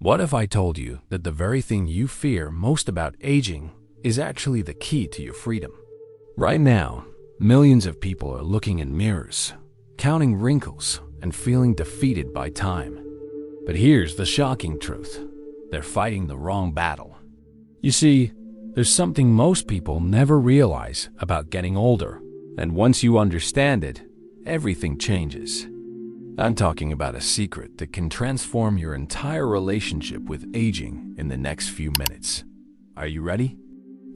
What if I told you that the very thing you fear most about aging is actually the key to your freedom? Right now, millions of people are looking in mirrors, counting wrinkles, and feeling defeated by time. But here's the shocking truth. They're fighting the wrong battle. You see, there's something most people never realize about getting older, and once you understand it, everything changes. I'm talking about a secret that can transform your entire relationship with aging in the next few minutes. Are you ready?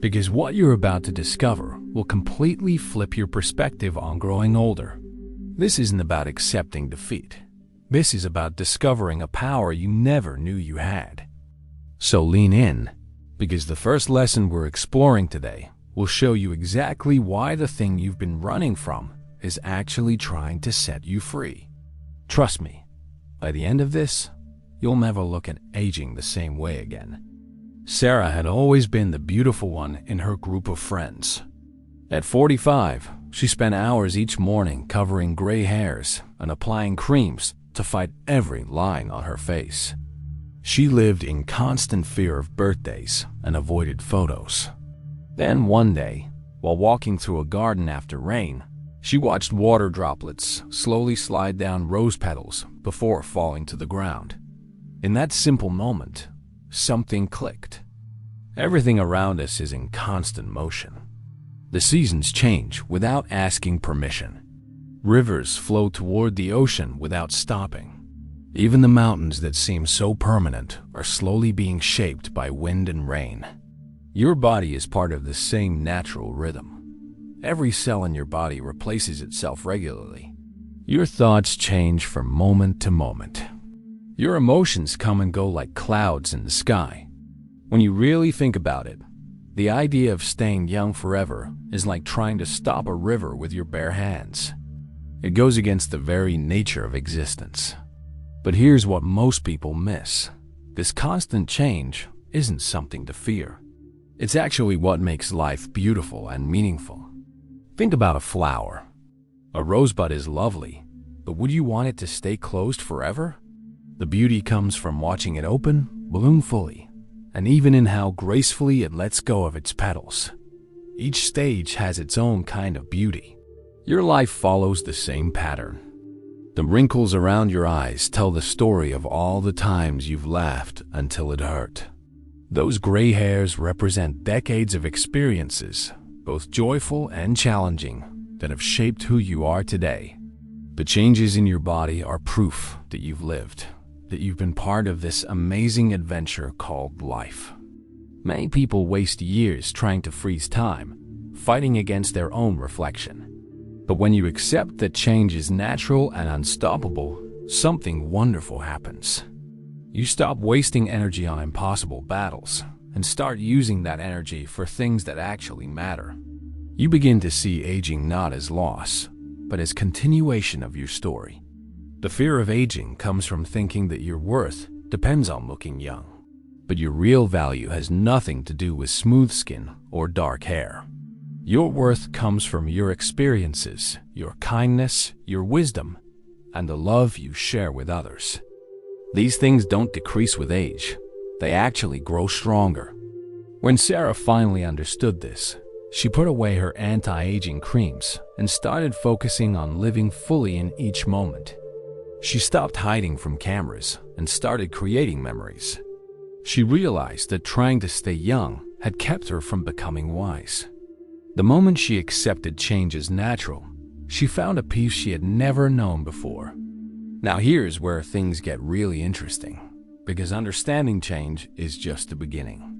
Because what you're about to discover will completely flip your perspective on growing older. This isn't about accepting defeat. This is about discovering a power you never knew you had. So lean in, because the first lesson we're exploring today will show you exactly why the thing you've been running from is actually trying to set you free. Trust me, by the end of this, you'll never look at aging the same way again. Sarah had always been the beautiful one in her group of friends. At 45, she spent hours each morning covering gray hairs and applying creams to fight every line on her face. She lived in constant fear of birthdays and avoided photos. Then one day, while walking through a garden after rain, she watched water droplets slowly slide down rose petals before falling to the ground. In that simple moment, something clicked. Everything around us is in constant motion. The seasons change without asking permission. Rivers flow toward the ocean without stopping. Even the mountains that seem so permanent are slowly being shaped by wind and rain. Your body is part of the same natural rhythm. Every cell in your body replaces itself regularly. Your thoughts change from moment to moment. Your emotions come and go like clouds in the sky. When you really think about it, the idea of staying young forever is like trying to stop a river with your bare hands. It goes against the very nature of existence. But here's what most people miss. This constant change isn't something to fear. It's actually what makes life beautiful and meaningful. Think about a flower. A rosebud is lovely, but would you want it to stay closed forever? The beauty comes from watching it open, bloom fully, and even in how gracefully it lets go of its petals. Each stage has its own kind of beauty. Your life follows the same pattern. The wrinkles around your eyes tell the story of all the times you've laughed until it hurt. Those gray hairs represent decades of experiences, both joyful and challenging, that have shaped who you are today. The changes in your body are proof that you've lived, that you've been part of this amazing adventure called life. Many people waste years trying to freeze time, fighting against their own reflection. But when you accept that change is natural and unstoppable, something wonderful happens. You stop wasting energy on impossible battles and start using that energy for things that actually matter. You begin to see aging not as loss, but as continuation of your story. The fear of aging comes from thinking that your worth depends on looking young. But your real value has nothing to do with smooth skin or dark hair. Your worth comes from your experiences, your kindness, your wisdom, and the love you share with others. These things don't decrease with age. They actually grow stronger. When Sarah finally understood this, she put away her anti-aging creams and started focusing on living fully in each moment. She stopped hiding from cameras and started creating memories. She realized that trying to stay young had kept her from becoming wise. The moment she accepted change as natural, she found a peace she had never known before. Now here's where things get really interesting, because understanding change is just the beginning.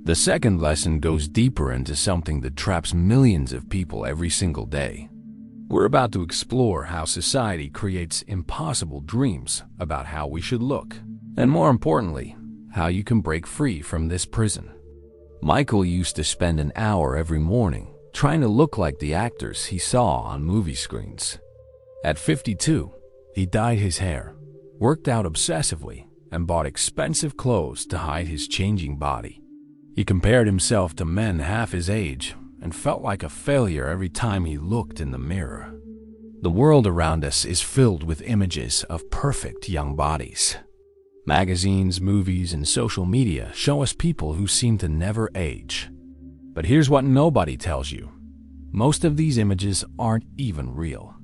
The second lesson goes deeper into something that traps millions of people every single day. We're about to explore how society creates impossible dreams about how we should look, and more importantly, how you can break free from this prison. Michael used to spend an hour every morning trying to look like the actors he saw on movie screens. At 52, he dyed his hair, worked out obsessively, and bought expensive clothes to hide his changing body. He compared himself to men half his age and felt like a failure every time he looked in the mirror. The world around us is filled with images of perfect young bodies. Magazines, movies, and social media show us people who seem to never age. But here's what nobody tells you. Most of these images aren't even real.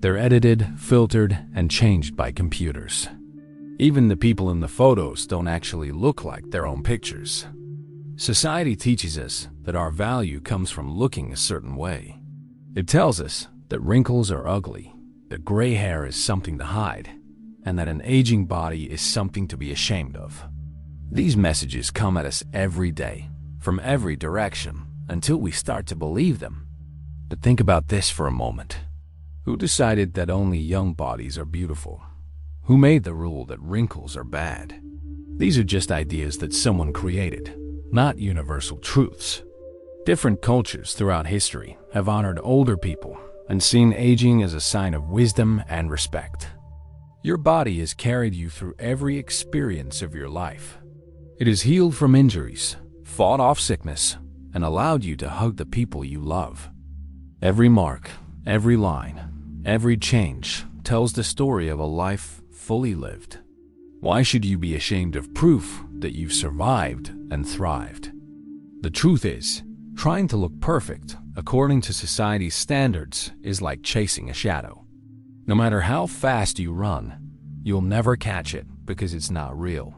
They're edited, filtered, and changed by computers. Even the people in the photos don't actually look like their own pictures. Society teaches us that our value comes from looking a certain way. It tells us that wrinkles are ugly, that gray hair is something to hide, and that an aging body is something to be ashamed of. These messages come at us every day, from every direction, until we start to believe them. But think about this for a moment. Who decided that only young bodies are beautiful? Who made the rule that wrinkles are bad? These are just ideas that someone created, not universal truths. Different cultures throughout history have honored older people and seen aging as a sign of wisdom and respect. Your body has carried you through every experience of your life. It has healed from injuries, fought off sickness, and allowed you to hug the people you love. Every mark, every line, every change tells the story of a life fully lived. Why should you be ashamed of proof that you've survived and thrived? The truth is, trying to look perfect according to society's standards is like chasing a shadow. No matter how fast you run, you'll never catch it because it's not real.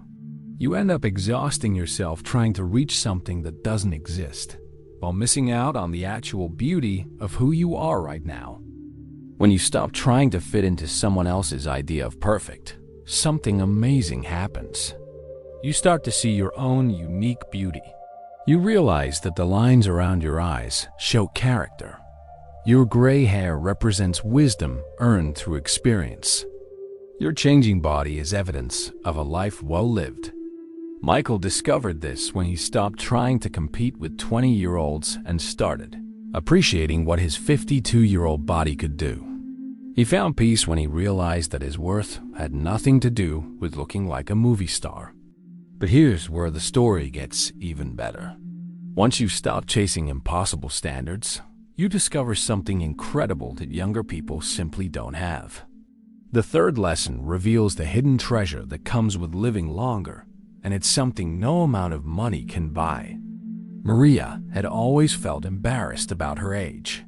You end up exhausting yourself trying to reach something that doesn't exist, while missing out on the actual beauty of who you are right now. When you stop trying to fit into someone else's idea of perfect, something amazing happens. You start to see your own unique beauty. You realize that the lines around your eyes show character. Your gray hair represents wisdom earned through experience. Your changing body is evidence of a life well lived. Michael discovered this when he stopped trying to compete with 20-year-olds and started appreciating what his 52-year-old body could do. He found peace when he realized that his worth had nothing to do with looking like a movie star. But here's where the story gets even better. Once you stop chasing impossible standards, you discover something incredible that younger people simply don't have. The third lesson reveals the hidden treasure that comes with living longer, and it's something no amount of money can buy. Maria had always felt embarrassed about her age.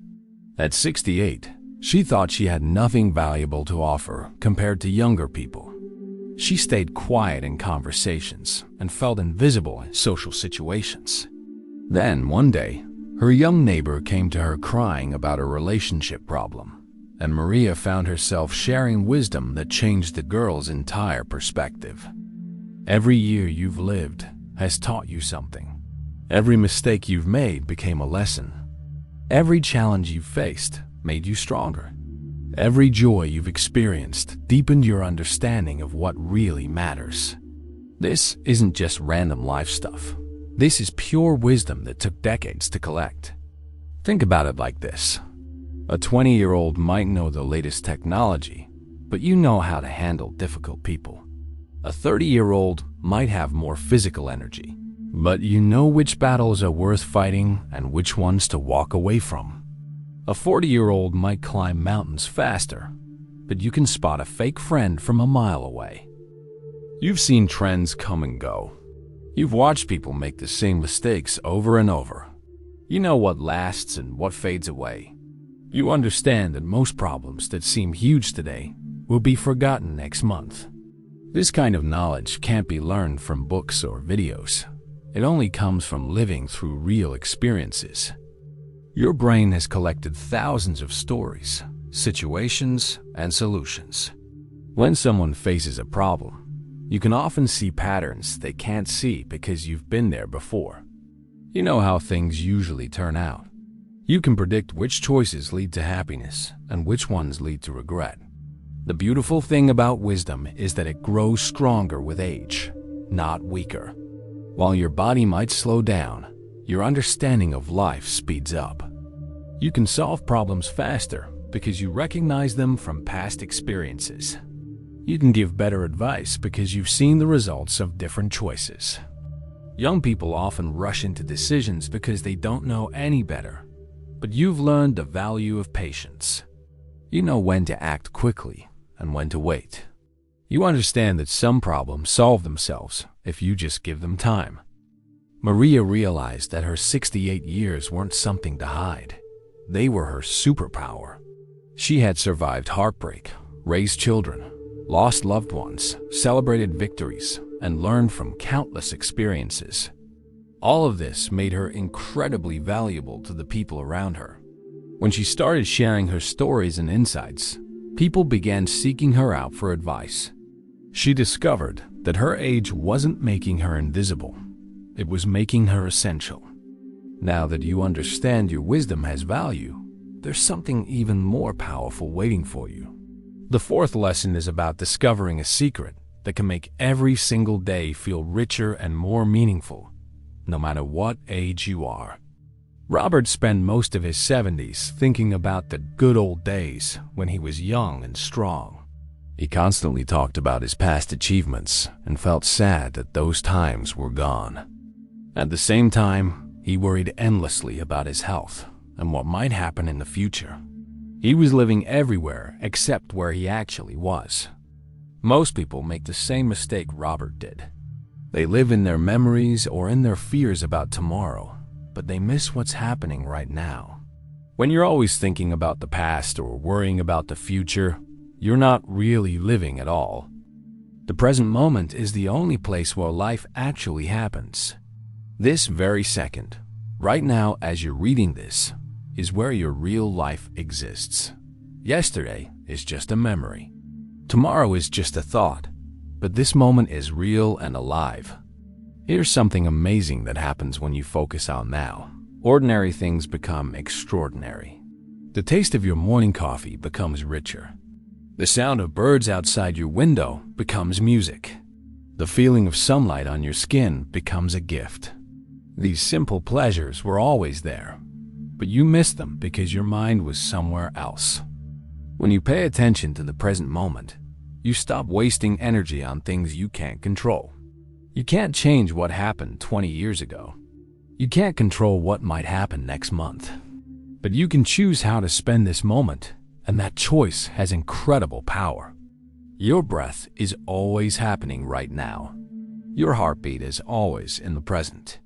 At 68, she thought she had nothing valuable to offer compared to younger people. She stayed quiet in conversations and felt invisible in social situations. Then, one day, her young neighbor came to her crying about a relationship problem, and Maria found herself sharing wisdom that changed the girl's entire perspective. Every year you've lived has taught you something. Every mistake you've made became a lesson. Every challenge you've faced made you stronger. Every joy you've experienced deepened your understanding of what really matters. This isn't just random life stuff. This is pure wisdom that took decades to collect. Think about it like this. A 20-year-old might know the latest technology, but you know how to handle difficult people. A 30-year-old might have more physical energy, but you know which battles are worth fighting and which ones to walk away from. A 40-year-old might climb mountains faster, but you can spot a fake friend from a mile away. You've seen trends come and go. You've watched people make the same mistakes over and over. You know what lasts and what fades away. You understand that most problems that seem huge today will be forgotten next month. This kind of knowledge can't be learned from books or videos. It only comes from living through real experiences. Your brain has collected thousands of stories, situations, and solutions. When someone faces a problem, you can often see patterns they can't see because you've been there before. You know how things usually turn out. You can predict which choices lead to happiness and which ones lead to regret. The beautiful thing about wisdom is that it grows stronger with age, not weaker. While your body might slow down, your understanding of life speeds up. You can solve problems faster because you recognize them from past experiences. You can give better advice because you've seen the results of different choices. Young people often rush into decisions because they don't know any better, but you've learned the value of patience. You know when to act quickly and when to wait. You understand that some problems solve themselves if you just give them time. Maria realized that her 68 years weren't something to hide. They were her superpower. She had survived heartbreak, raised children, lost loved ones, celebrated victories, and learned from countless experiences. All of this made her incredibly valuable to the people around her. When she started sharing her stories and insights, people began seeking her out for advice. She discovered that her age wasn't making her invisible. It was making her essential. Now that you understand your wisdom has value, there's something even more powerful waiting for you. The fourth lesson is about discovering a secret that can make every single day feel richer and more meaningful, no matter what age you are. Robert spent most of his 70s thinking about the good old days when he was young and strong. He constantly talked about his past achievements and felt sad that those times were gone. At the same time, he worried endlessly about his health and what might happen in the future. He was living everywhere except where he actually was. Most people make the same mistake Robert did. They live in their memories or in their fears about tomorrow, but they miss what's happening right now. When you're always thinking about the past or worrying about the future, you're not really living at all. The present moment is the only place where life actually happens. This very second, right now as you're reading this, is where your real life exists. Yesterday is just a memory. Tomorrow is just a thought, but this moment is real and alive. Here's something amazing that happens when you focus on now. Ordinary things become extraordinary. The taste of your morning coffee becomes richer. The sound of birds outside your window becomes music. The feeling of sunlight on your skin becomes a gift. These simple pleasures were always there, but you missed them because your mind was somewhere else. When you pay attention to the present moment, you stop wasting energy on things you can't control. You can't change what happened 20 years ago. You can't control what might happen next month. But you can choose how to spend this moment, and that choice has incredible power. Your breath is always happening right now. Your heartbeat is always in the present.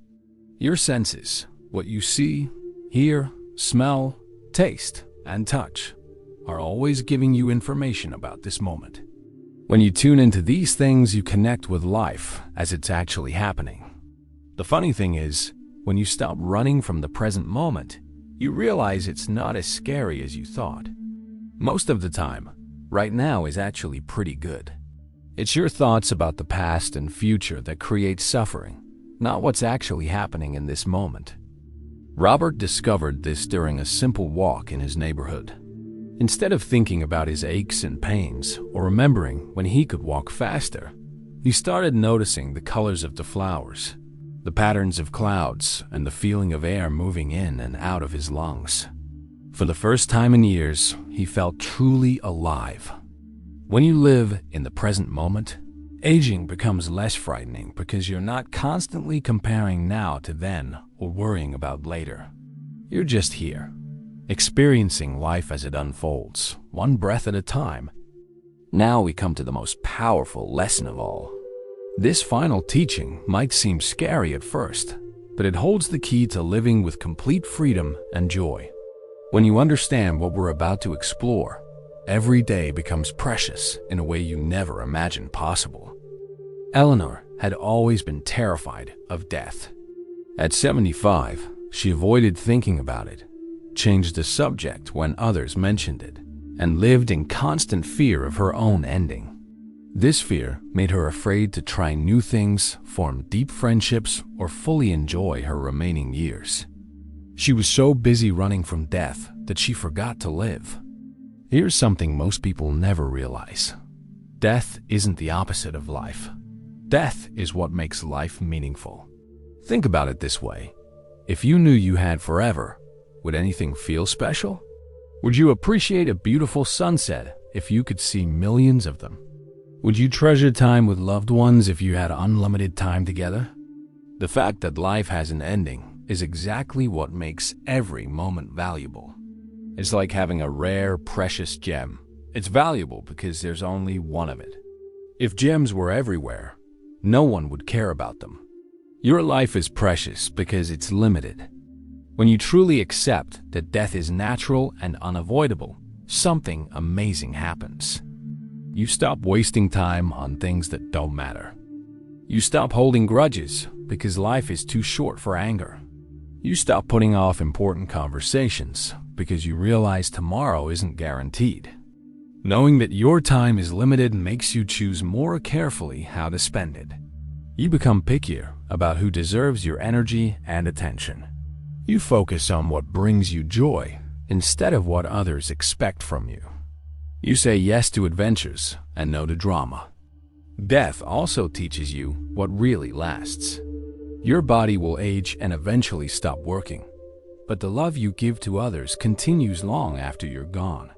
Your senses, what you see, hear, smell, taste, and touch, are always giving you information about this moment. When you tune into these things, you connect with life as it's actually happening. The funny thing is, when you stop running from the present moment, you realize it's not as scary as you thought. Most of the time, right now is actually pretty good. It's your thoughts about the past and future that create suffering, not what's actually happening in this moment. Robert discovered this during a simple walk in his neighborhood. Instead of thinking about his aches and pains or remembering when he could walk faster, he started noticing the colors of the flowers, the patterns of clouds, and the feeling of air moving in and out of his lungs. For the first time in years, he felt truly alive. When you live in the present moment, aging becomes less frightening because you're not constantly comparing now to then or worrying about later. You're just here, experiencing life as it unfolds, one breath at a time. Now we come to the most powerful lesson of all. This final teaching might seem scary at first, but it holds the key to living with complete freedom and joy. When you understand what we're about to explore, every day becomes precious in a way you never imagined possible. Eleanor had always been terrified of death. At 75, she avoided thinking about it, changed the subject when others mentioned it, and lived in constant fear of her own ending. This fear made her afraid to try new things, form deep friendships, or fully enjoy her remaining years. She was so busy running from death that she forgot to live. Here's something most people never realize. Death isn't the opposite of life. Death is what makes life meaningful. Think about it this way. If you knew you had forever, would anything feel special? Would you appreciate a beautiful sunset if you could see millions of them? Would you treasure time with loved ones if you had unlimited time together? The fact that life has an ending is exactly what makes every moment valuable. It's like having a rare, precious gem. It's valuable because there's only one of it. If gems were everywhere, no one would care about them. Your life is precious because it's limited. When you truly accept that death is natural and unavoidable, something amazing happens. You stop wasting time on things that don't matter. You stop holding grudges because life is too short for anger. You stop putting off important conversations because you realize tomorrow isn't guaranteed. Knowing that your time is limited makes you choose more carefully how to spend it. You become pickier about who deserves your energy and attention. You focus on what brings you joy instead of what others expect from you. You say yes to adventures and no to drama. Death also teaches you what really lasts. Your body will age and eventually stop working, but the love you give to others continues long after you're gone.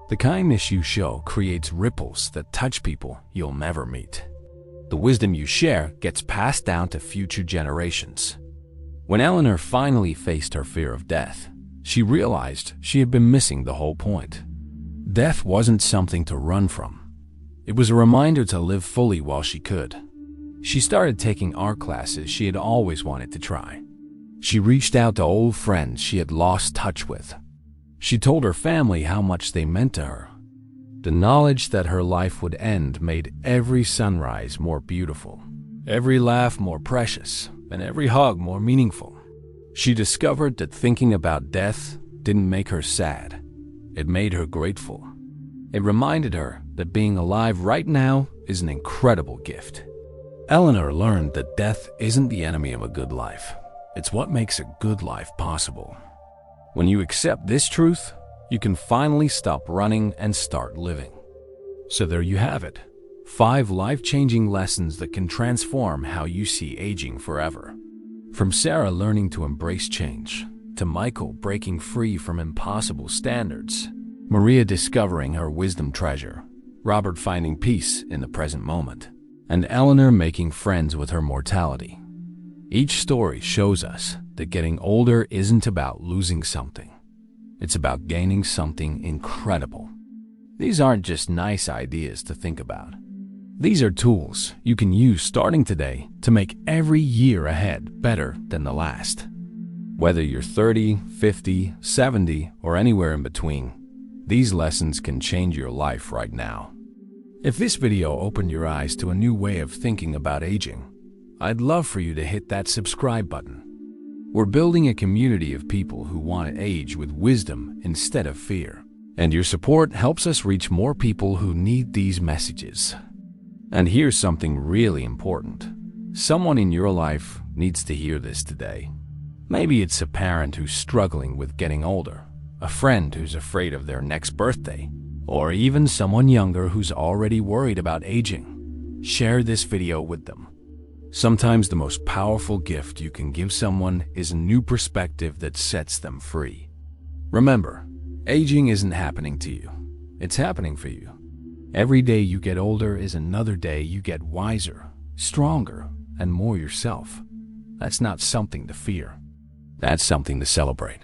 The kindness you show creates ripples that touch people you'll never meet. The wisdom you share gets passed down to future generations. When Eleanor finally faced her fear of death, she realized she had been missing the whole point. Death wasn't something to run from. It was a reminder to live fully while she could. She started taking art classes she had always wanted to try. She reached out to old friends she had lost touch with. She told her family how much they meant to her. The knowledge that her life would end made every sunrise more beautiful, every laugh more precious, and every hug more meaningful. She discovered that thinking about death didn't make her sad. It made her grateful. It reminded her that being alive right now is an incredible gift. Eleanor learned that death isn't the enemy of a good life. It's what makes a good life possible. When you accept this truth, you can finally stop running and start living. So there you have it. 5 life-changing lessons that can transform how you see aging forever. From Sarah learning to embrace change, to Michael breaking free from impossible standards, Maria discovering her wisdom treasure, Robert finding peace in the present moment, and Eleanor making friends with her mortality. Each story shows us that getting older isn't about losing something. It's about gaining something incredible. These aren't just nice ideas to think about. These are tools you can use starting today to make every year ahead better than the last. Whether you're 30, 50, 70, or anywhere in between, these lessons can change your life right now. If this video opened your eyes to a new way of thinking about aging, I'd love for you to hit that subscribe button. We're building a community of people who want to age with wisdom instead of fear. And your support helps us reach more people who need these messages. And here's something really important. Someone in your life needs to hear this today. Maybe it's a parent who's struggling with getting older, a friend who's afraid of their next birthday, or even someone younger who's already worried about aging. Share this video with them. Sometimes the most powerful gift you can give someone is a new perspective that sets them free. Remember, aging isn't happening to you. It's happening for you. Every day you get older is another day you get wiser, stronger, and more yourself. That's not something to fear. That's something to celebrate.